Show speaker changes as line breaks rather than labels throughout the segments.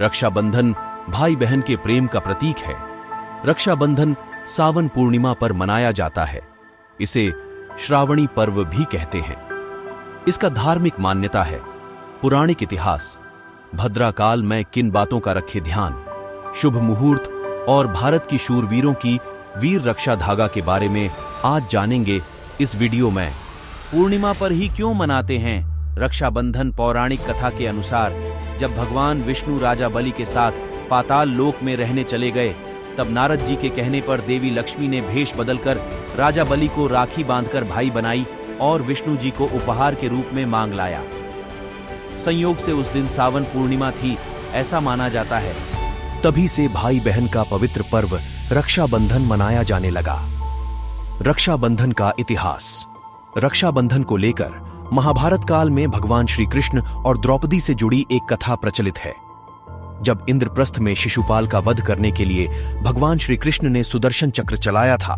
रक्षाबंधन भाई बहन के प्रेम का प्रतीक है। रक्षाबंधन सावन पूर्णिमा पर मनाया जाता है। इसे श्रावणी पर्व भी कहते हैं। इसका धार्मिक मान्यता है। पुराणिक इतिहास। भद्राकाल में किन बातों का रखे ध्यान, शुभ मुहूर्त और भारत की शूरवीरों की वीर रक्षा धागा के बारे में आज जानेंगे इस वीडियो में। पूर्णिमा पर ही क्यों मनाते हैं रक्षाबंधन? पौराणिक कथा के अनुसार जब भगवान विष्णु राजा बलि के साथ पाताल लोक में रहने चले गए, तब नारद जी के कहने पर देवी लक्ष्मी ने भेष बदलकर राजा बलि को राखी बांधकर भाई बनाई और विष्णु जी को उपहार के रूप में मांग लाया। संयोग से उस दिन सावन पूर्णिमा थी, ऐसा माना जाता है। तभी से भाई बहन का पवित्र पर्व रक्षाबंधन मनाया जाने लगा। रक्षाबंधन का इतिहास। रक्षाबंधन को लेकर महाभारत काल में भगवान श्री कृष्ण और द्रौपदी से जुड़ी एक कथा प्रचलित है। जब इंद्रप्रस्थ में शिशुपाल का वध करने के लिए भगवान श्री कृष्ण ने सुदर्शन चक्र चलाया था,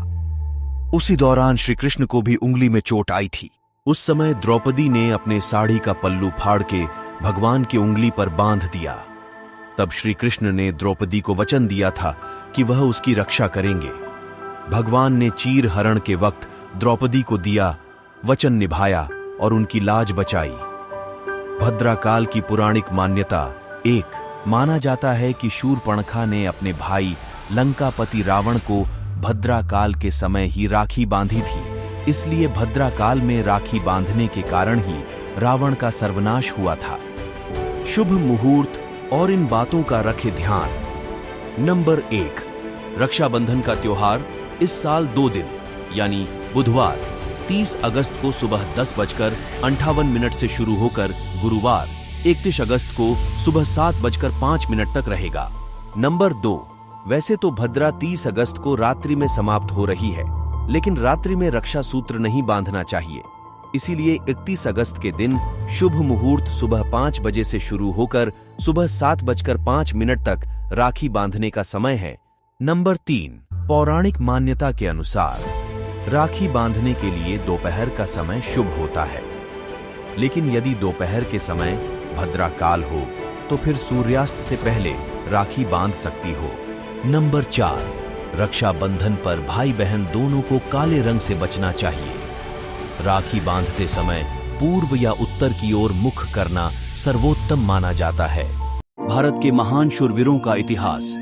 उसी दौरान श्री कृष्ण को भी उंगली में चोट आई थी। उस समय द्रौपदी ने अपने साड़ी का पल्लू फाड़ के भगवान की उंगली पर बांध दिया। तब श्री कृष्ण ने द्रौपदी को वचन दिया था कि वह उसकी रक्षा करेंगे। भगवान ने चीर हरण के वक्त द्रौपदी को दिया वचन निभाया और उनकी लाज बचाई। भद्राकाल की पुराणिक मान्यता। एक, माना जाता है कि शूर्पणखा ने अपने भाई लंकापति रावण को भद्राकाल के समय ही राखी बांधी थी, इसलिए भद्राकाल में राखी बांधने के कारण ही रावण का सर्वनाश हुआ था। शुभ मुहूर्त और इन बातों का रखे ध्यान। नंबर 1, रक्षाबंधन का त्योहार इस साल 2 दिन यानी बुधवार 30 अगस्त को सुबह 10:58 से शुरू होकर गुरुवार 31 अगस्त को सुबह 7:05 तक रहेगा। नंबर 2, वैसे तो भद्रा 30 अगस्त को रात्रि में समाप्त हो रही है, लेकिन रात्रि में रक्षा सूत्र नहीं बांधना चाहिए, इसीलिए 31 अगस्त के दिन शुभ मुहूर्त सुबह 5 बजे से शुरू होकर सुबह 7:05 तक राखी बांधने का समय है। नंबर 3, पौराणिक मान्यता के अनुसार राखी बांधने के लिए दोपहर का समय शुभ होता है, लेकिन यदि दोपहर के समय भद्राकाल हो तो फिर सूर्यास्त से पहले राखी बांध सकती हो। नंबर 4, रक्षाबंधन पर भाई बहन दोनों को काले रंग से बचना चाहिए। राखी बांधते समय पूर्व या उत्तर की ओर मुख करना सर्वोत्तम माना जाता है। भारत के महान शूरवीरों का इतिहास।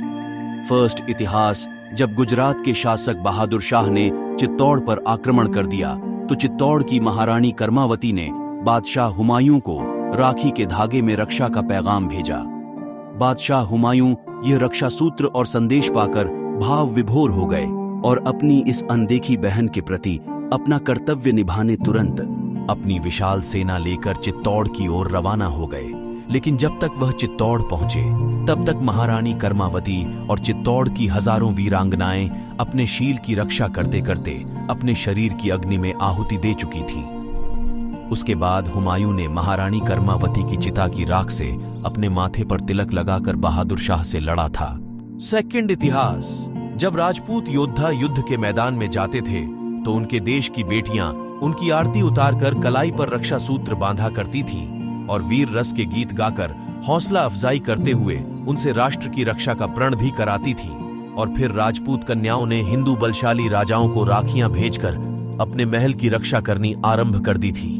फर्स्ट इतिहास। जब गुजरात के शासक बहादुर शाह ने चित्तौड़ पर आक्रमण कर दिया तो चित्तौड़ की महारानी कर्मावती ने बादशाह हुमायूं को राखी के धागे में रक्षा का पैगाम भेजा। बादशाह हुमायूं यह रक्षा सूत्र और संदेश पाकर भाव विभोर हो गए और अपनी इस अनदेखी बहन के प्रति अपना कर्तव्य निभाने तुरंत अपनी विशाल सेना लेकर चित्तौड़ की ओर रवाना हो गए। लेकिन जब तक वह चित्तौड़ पहुंचे तब तक महारानी कर्मावती और चित्तौड़ की हजारों वीरांगनाएं अपने शील की रक्षा करते करते अपने शरीर की अग्नि में आहुति दे चुकी थीं। उसके बाद हुमायूं ने महारानी कर्मावती की चिता की राख से अपने माथे पर तिलक लगाकर बहादुर शाह से लड़ा था। सेकंड इतिहास। जब राजपूत योद्धा युद्ध के मैदान में जाते थे तो उनके देश की बेटियां उनकी आरती उतारकर कलाई पर रक्षा सूत्र बांधा करती थीं और वीर रस के गीत गाकर हौसला अफजाई करते हुए उनसे राष्ट्र की रक्षा का प्रण भी कराती थीं। और फिर राजपूत कन्याओं ने हिंदू बलशाली राजाओं को राखियां भेजकर अपने महल की रक्षा करनी आरंभ कर दी थी।